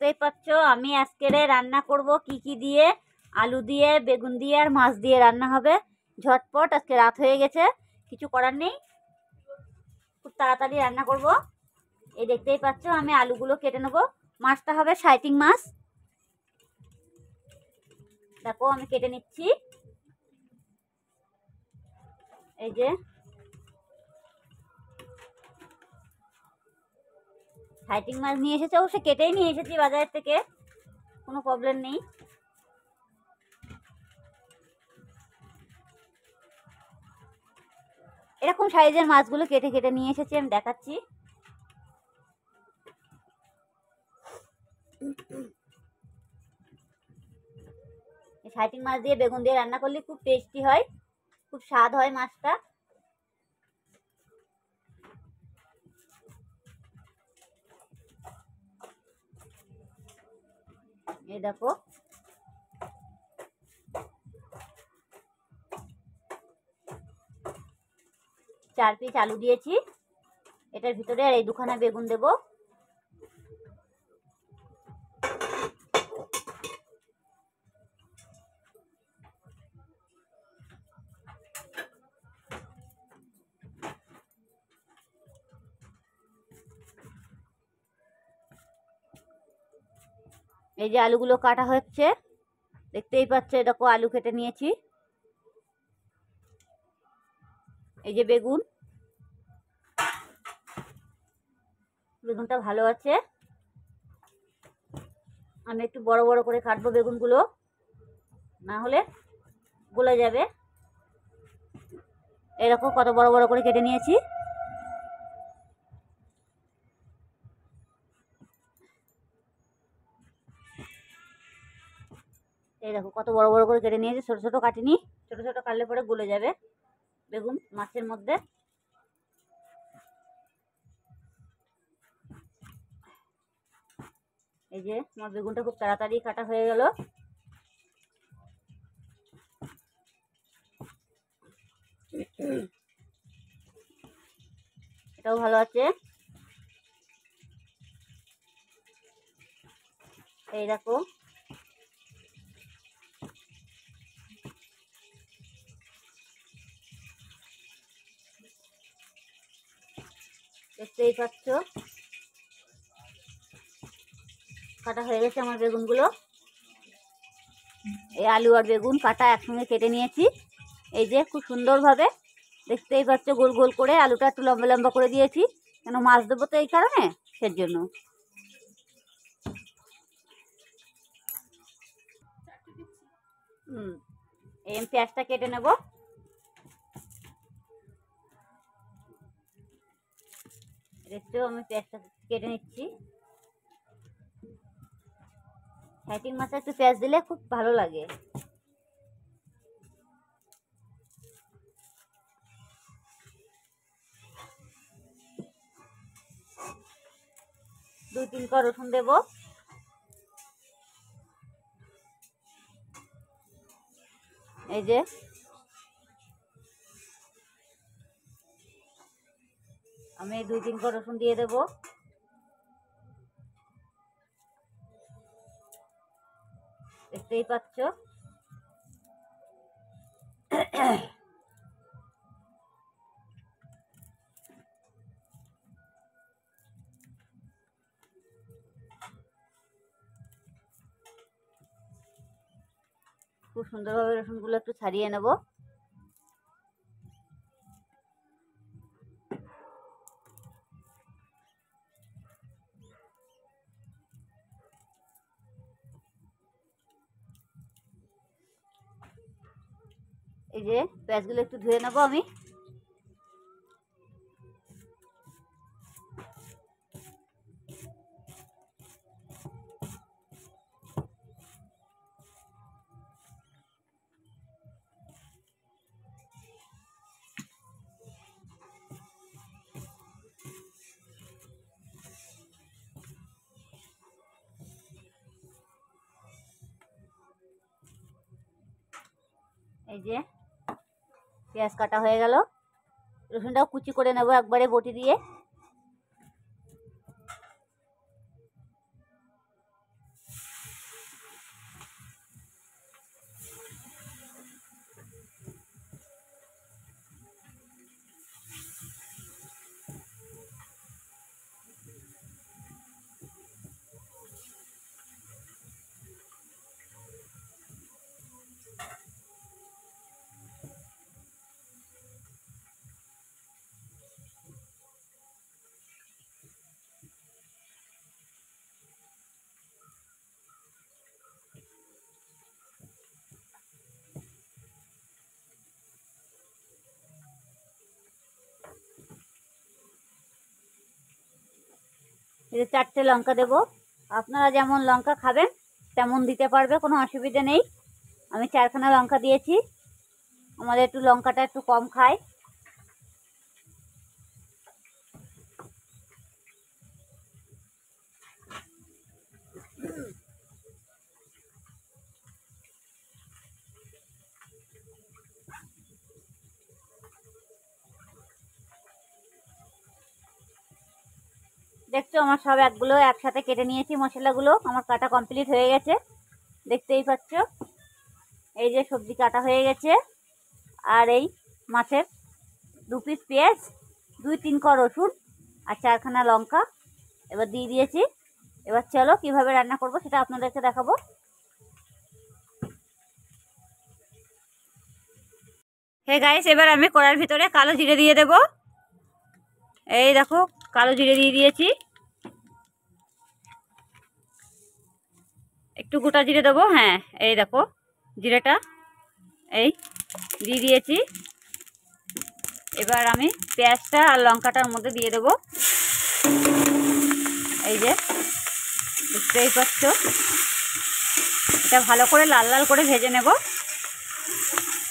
দেখতেই পাচ্ছ আমি আজকের রান্না করব কি দিয়ে, আলু দিয়ে, বেগুন দিয়ে আর মাছ দিয়ে রান্না হবে। ঝটপট, আজকে রাত হয়ে গেছে, কিছু করার নেই, খুব তাড়াতাড়ি রান্না করব। এই দেখতেই পাচ্ছ আমি আলুগুলো কেটে নেব। মাছটা হবে সাইটিং মাছ, দেখো আমি কেটে নিচ্ছি। এই যে সাইটিং মাছ নিয়ে এসেছে, অবশ্য কেটেই নিয়ে এসেছি বাজার থেকে, কোনো প্রবলেম নেই। এরকম সাইজের মাছগুলো কেটে কেটে নিয়ে এসেছি, আমি দেখাচ্ছি। সাইটিং মাছ দিয়ে বেগুন দিয়ে রান্না করলে খুব টেস্টি হয়, খুব স্বাদ হয় মাছটা। এই দেখো চার পিস আলু দিয়েছি এটার ভিতরে, আর এই দুখানা বেগুন দেব। এই যে আলুগুলো কাটা হচ্ছে, দেখতেই পাচ্ছ, দেখো আলু কেটে নিয়েছি। এই যে বেগুনটা ভালো আছে, আমি একটু বড় বড় করে কাটবো বেগুনগুলো, না হলে গলে যাবে। এরকম কত বড় বড় করে কেটে নিয়েছি। এই দেখো কত বড় বড় করে কেটে নিয়েছি, ছোট ছোট কাটিনি, ছোট ছোট কাটলে পরে গলে যাবে বেগুন মাছের মধ্যে। এই যে আমার বেগুনটা খুব তাড়াতাড়ি কাটা হয়ে গেল। এটাও ভালো আছে। এই দেখো দেখতেই পাচ্ছ কাটা হয়ে গেছে আমার বেগুনগুলো। এই আলু আর বেগুন কাটা একসঙ্গে কেটে নিয়েছি, এই যে খুব সুন্দরভাবে, দেখতেই পাচ্ছ গোল গোল করে। আলুটা একটু লম্বা লম্বা করে দিয়েছি, কেন মাছ দেবো তো এই কারণে, সের জন্য। এই পেঁয়াজটা কেটে নেব। দেখছো আমি পেঁয়াজটা কেটে নিচ্ছি। সাইটিং মাছে একটু পেঁয়াজ দিলে খুব ভালো লাগে। দুই তিন কোয়া রসুন দেব। এই যে আমি দুই তিন কোয়া রসুন দিয়ে দেব। দেখতেই পাচ্ছ খুব সুন্দরভাবে রসুনগুলো একটু ছাড়িয়ে নেব। এই যে পেঁয়াজগুলো একটু ধুয়ে নেব আমি। এই যে পেঁয়াজ কাটা হয়ে গেল, রসুনটাও কুচি করে নেব একবারে বটি দিয়ে। 4টে লঙ্কা দেব। আপনারা যেমন লঙ্কা খাবেন তেমন দিতে পারবে, কোনো অসুবিধা নেই। আমি 4খানা লঙ্কা দিয়েছি, আমাদের একটু লঙ্কাটা একটু কম খায়। দেখছো আমার সব একগুলো একসাথে কেটে নিয়েছি, মশলাগুলো আমার কাটা কমপ্লিট হয়ে গেছে, দেখতেই পাচ্ছ। এই যে সবজি কাটা হয়ে গেছে, আর এই মাছের 2 পিস পেঁয়াজ, 2-3 ক রসুন আর 4খানা লঙ্কা এবার দিয়ে দিয়েছি। এবার চলো কিভাবে রান্না করব সেটা আপনাদেরকে দেখাবো। হে গাইস, এবার আমি কড়ার ভিতরে কালো জিরে দিয়ে দেব। এই দেখো কালো জিরে দিয়ে দিয়েছি, একটু গোটা জিরে দেবো। হ্যাঁ এই দেখো জিরেটা এই দিয়ে দিয়েছি। এবার আমি পেঁয়াজটা আর লঙ্কাটার মধ্যে দিয়ে দেবো। এই যে বুঝতেই পারছো, এটা ভালো করে লাল লাল করে ভেজে নেব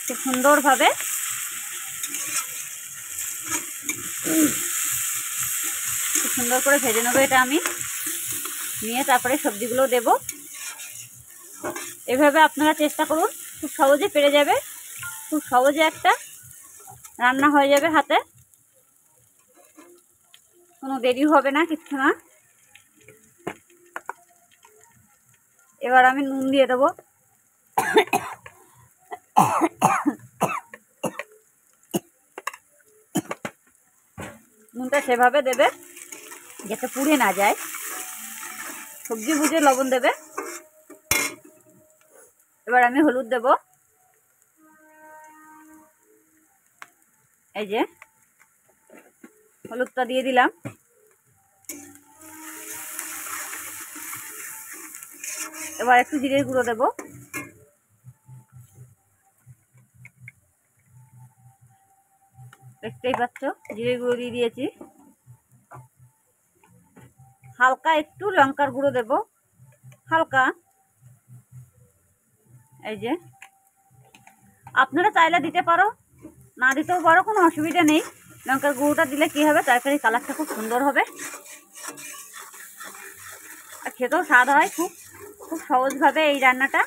খুব সুন্দরভাবে। খুব সুন্দর করে ভেজে নেবো এটা আমি, নিয়ে তারপরে সবজিগুলো দেব। এভাবে আপনারা চেষ্টা করুন, খুব সহজে পেরে যাবে, খুব সহজে একটা রান্না হয়ে যাবে হাতে, কোনো দেরি হবে না, কিচ্ছু না। এবার আমি নুন দিয়ে দেবো। নুনটা সেভাবে দেবে যাতে পুড়ে না যায়, সবজি বুঝে লবণ দেবে। এবার আমি হলুদ দেব, এই যে হলুদটা দিয়ে দিলাম। এবার একটু জিরের গুঁড়ো দেব, দেখতেই পাচ্ছ জিরের গুঁড়ো দিয়ে দিয়েছি। হালকা একটু লঙ্কার গুঁড়ো দেব, হালকা। এই যে আপনারা চাইলে দিতে পারো, না দিতেও পারো, কোনো অসুবিধা নেই। লঙ্কার গুঁড়োটা দিলে কি হবে, তরকারির কালারটা খুব সুন্দর হবে আর খেতেও স্বাদ হয়। খুব খুব সহজভাবে এই রান্নাটা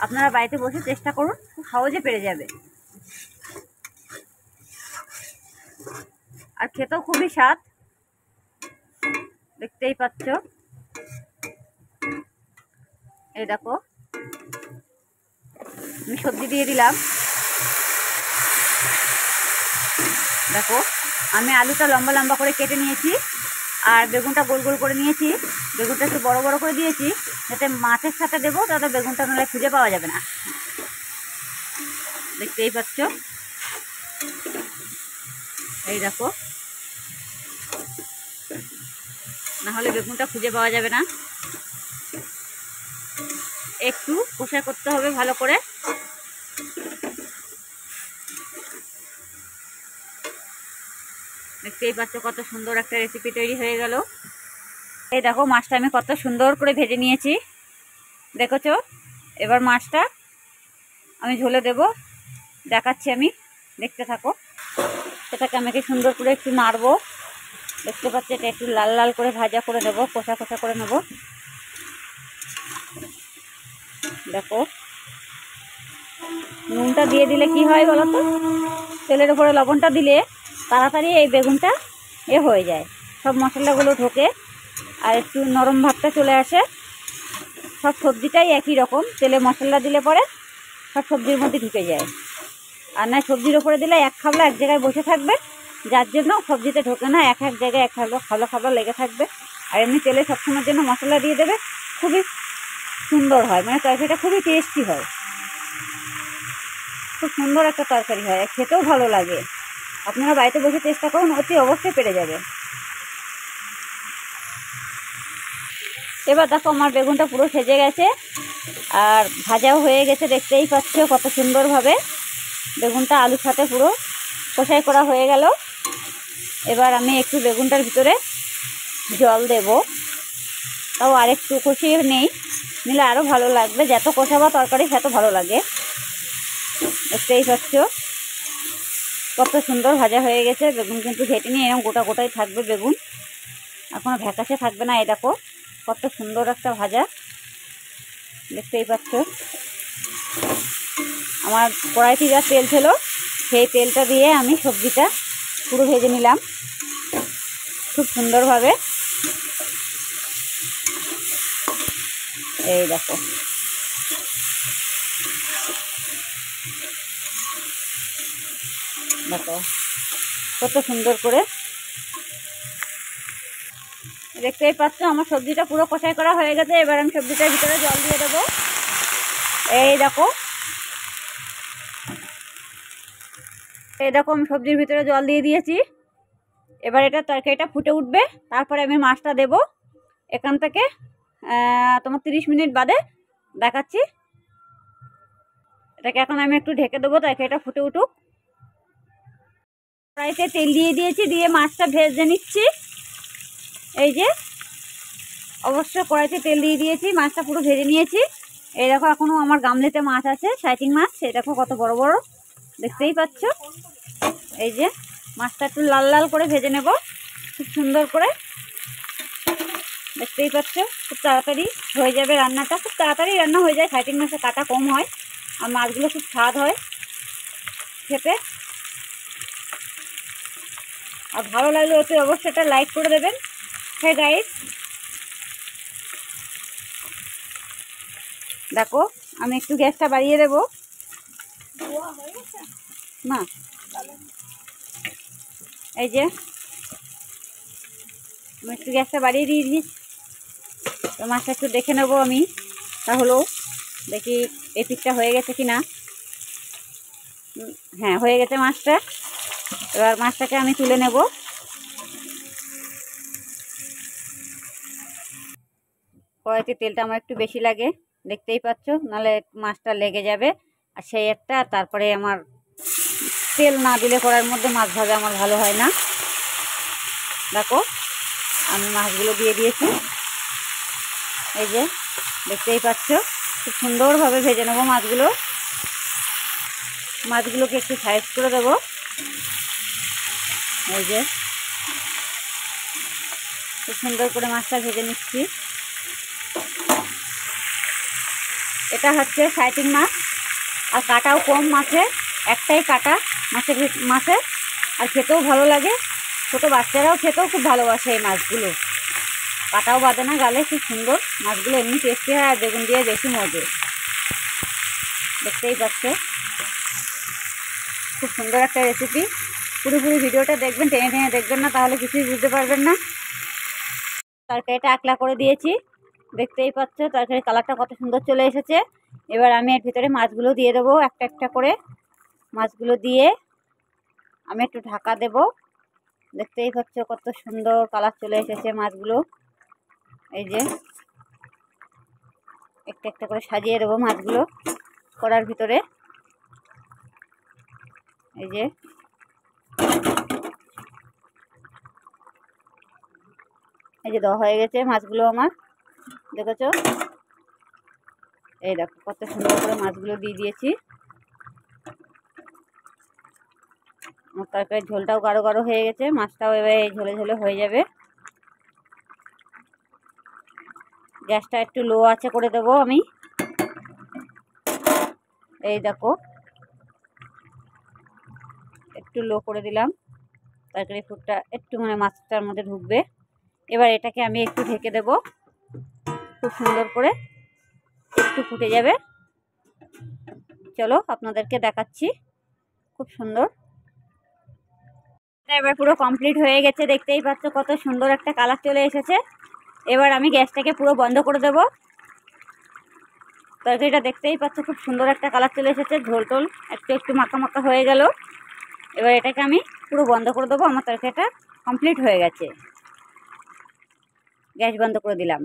আপনারা বাড়িতে বসে চেষ্টা করুন, খুব সহজে পেরে যাবে আর খেতেও খুবই স্বাদ, দেখতেই পাচ্ছ। এই দেখো আমি সবজি দিয়ে দিলাম। দেখো আমি আলুটা লম্বা লম্বা করে কেটে নিয়েছি আর বেগুনটা গোল গোল করে নিয়েছি। বেগুনটা একটু বড় বড় করে দিয়েছি যাতে মাছের সাথে দেবো, তাতে বেগুনটা নাহলে খুঁজে পাওয়া যাবে না, দেখতেই পাচ্ছ। এই দেখো, না হলে বেগুনটা খুঁজে পাওয়া যাবে না। একটু কষা করতে হবে ভালো করে। দেখতেই পাচ্ছ কত সুন্দর একটা রেসিপি তৈরি হয়ে গেল। এই দেখো মাছটা আমি কত সুন্দর করে ভেজে নিয়েছি, দেখেছো। এবার মাছটা আমি ঝোলে দেব, দেখাচ্ছি আমি, দেখতে থাকো। সেটাকে আমাকে সুন্দর করে একটু নাড়বো, দেখতে পাচ্ছি এটা একটু লাল লাল করে ভাজা করে নেব, কষা কষা করে নেব। দেখো নুনটা দিয়ে দিলে কি হয় বলো তো, তেলের উপরে লবণটা দিলে তাড়াতাড়ি এই বেগুনটা হয়ে যায়, সব মশলাগুলো ঢোকে আর একটু নরম ভাবটা চলে আসে। সব সবজিটাই একই রকম, তেলে মশলা দিলে পরে সব সবজির মধ্যে ঢুকে যায়। আর না সবজির ওপরে দিলে এক খাবলা এক জায়গায় বসে থাকবে, যার জন্য সবজিতে ঢোকে না, এক এক জায়গায় এক খাবলা খাবলা লেগে থাকবে। আর এমনি তেলে সবসময়ের জন্য মশলা দিয়ে দেবে, খুবই সুন্দর হয়, মানে তরকারিটা খুবই টেস্টি হয়, খুব সুন্দর একটা তরকারি হয়, খেতেও ভালো লাগে। আপনারা বাড়িতে বসে চেষ্টা করুন, অতি অবশ্যই পেরে যাবে। এবার দেখো আমার বেগুনটা পুরো সেজে গেছে আর ভাজাও হয়ে গেছে, দেখতেই পাচ্ছ কত সুন্দরভাবে বেগুনটা আলুর সাথে পুরো কষাই করা হয়ে গেল। এবার আমি একটু বেগুনটার ভিতরে জল দেব, তাও আরেকটু কষিয়ে নেই, নিলে আরও ভালো লাগবে। যত কষাবা তরকারি তত ভালো লাগে। দেখতেই পাচ্ছ কত সুন্দর ভাজা হয়ে গেছে। বেগুন কিন্তু ঘেটেনি, এরকম গোটা গোটাই থাকবে বেগুন, এখনো ভ্যাকাশে থাকবে না। এই দেখো কত সুন্দর একটা ভাজা, দেখতেই পাচ্ছ। আমার কড়াইতে যা তেল ছিল সেই তেলটা দিয়ে আমি সবজিটা পুরো ভেজে নিলাম খুব সুন্দরভাবে। এই দেখো দেখো কত সুন্দর করে, দেখতেই পাচ্ছ আমার সবজিটা পুরো কষাই করা হয়ে গেছে। এবার আমি সবজিটার ভিতরে জল দিয়ে দেবো। এই দেখো আমি সবজির ভিতরে জল দিয়ে দিয়েছি। এবার এটা তরকারিটা ফুটে উঠবে, তারপরে আমি মাছটা দেব। এখান থেকে তোমার 30 মিনিট বাদে দেখাচ্ছি। এটাকে এখন আমি একটু ঢেকে দেবো, তরকারিটা ফুটে উঠুক। কড়াইতে তেল দিয়ে দিয়েছি, দিয়ে মাছটা ভেজে নিচ্ছি। এই যে অবশ্য কড়াইতে তেল দিয়ে দিয়েছি, মাছটা পুরো ভেজে নিয়েছি। এই দেখো এখনও আমার গামলিতে মাছ আছে, সাইটিং মাছ। এই দেখো কত বড় বড়, দেখতেই পাচ্ছ। এই যে মাছটা একটু লাল লাল করে ভেজে নেব খুব সুন্দর করে, দেখতেই পাচ্ছ। খুব তাড়াতাড়ি হয়ে যাবে রান্নাটা, খুব তাড়াতাড়ি রান্না হয়ে যায়। সাইটিং মাছে কাটা কম হয় আর মাছগুলো খুব স্বাদ হয় খেতে। আর ভালো লাগলে অতি অবশ্যই একটা লাইক করে দেবেন। হ্যাঁ গাইস, দেখো আমি একটু গ্যাসটা বাড়িয়ে দেবো না। এই যে আমি একটু গ্যাসটা বাড়িয়ে দিয়ে দিই, তো মাছটা একটু দেখে নেবো আমি, তাহলেও দেখি এই পিঠটা হয়ে গেছে কি না। হ্যাঁ হয়ে গেছে মাছটা। এবার মাছটাকে আমি তুলে নেব। কড়াইতে তেলটা আমার একটু বেশি লাগে, দেখতেই পাচ্ছ, নাহলে মাছটা লেগে যাবে। আর সেই একটা, তারপরে আমার তেল না দিলে কড়াইয়ের মধ্যে মাছ ভাজা আমার ভালো হয় না। দেখো আমি মাছগুলো দিয়ে দিয়েছি। এই যে দেখতেই পাচ্ছ খুব সুন্দরভাবে ভেজে নেবো মাছগুলো। মাছগুলোকে একটু সাইজ করে দেবো। এই যে খুব সুন্দর করে মাছটা ভেজে নিচ্ছি। এটা হচ্ছে সাইটিং মাছ, আর কাটাও কম মাছে, একটাই কাটা মাছে, আর খেতেও ভালো লাগে। ছোটো বাচ্চারাও খেতেও খুব ভালোবাসে এই মাছগুলো, কাটাও বাঁধে না গালে, খুব সুন্দর মাছগুলো, এমনি টেস্টি হয়। আর বেগুন দিয়ে বেশি মজে, দেখতেই পাচ্ছ। খুব সুন্দর একটা রেসিপি। পুরোপুরি ভিডিওটা দেখবেন, টেনে টেনে দেখবেন না, তাহলে কিছুই বুঝতে পারবেন না। তরকারিটা আকলা করে দিয়েছি, দেখতেই পাচ্ছ তরকারির কালারটা কত সুন্দর চলে এসেছে। এবার আমি এর ভিতরে মাছগুলো দিয়ে দেবো একটা একটা করে। মাছগুলো দিয়ে আমি একটু ঢাকা দেব। দেখতেই পাচ্ছ কত সুন্দর কালার চলে এসেছে মাছগুলো। এই যে একটা একটা করে সাজিয়ে দেবো মাছগুলো কড়ার ভিতরে। এই যে দেওয়া হয়ে গেছে মাছগুলো আমার, দেখেছো। এই দেখো কত সুন্দর করে মাছগুলো দিয়ে দিয়েছি। আমার তরকারির ঝোলটাও গাঢ় গাঢ় হয়ে গেছে, মাছটাও এবার এই ঝোলে ঝোলে হয়ে যাবে। গ্যাসটা একটু লো আছে করে দেব আমি। এই দেখো একটু লো করে দিলাম, তরকারি ফুটটা একটু মানে মাছটার মধ্যে ঢুকবে। এবার এটাকে আমি একটু ঢেকে দেব খুব সুন্দর করে, একটু ফুটে যাবে। চলো আপনাদেরকে দেখাচ্ছি, খুব সুন্দর। এবার পুরো কমপ্লিট হয়ে গেছে, দেখতেই পাচ্ছ কত সুন্দর একটা কালার চলে এসেছে। এবার আমি গ্যাসটাকে পুরো বন্ধ করে দেব। তরকারিটা দেখতেই পাচ্ছ খুব সুন্দর একটা কালার চলে এসেছে, ঝোল টোল একটু একটু মাখা মাখা হয়ে গেল। এবার এটাকে আমি পুরো বন্ধ করে দেবো, আমার তরকারিটা কমপ্লিট হয়ে গেছে। গ্যাস বন্ধ করে দিলাম।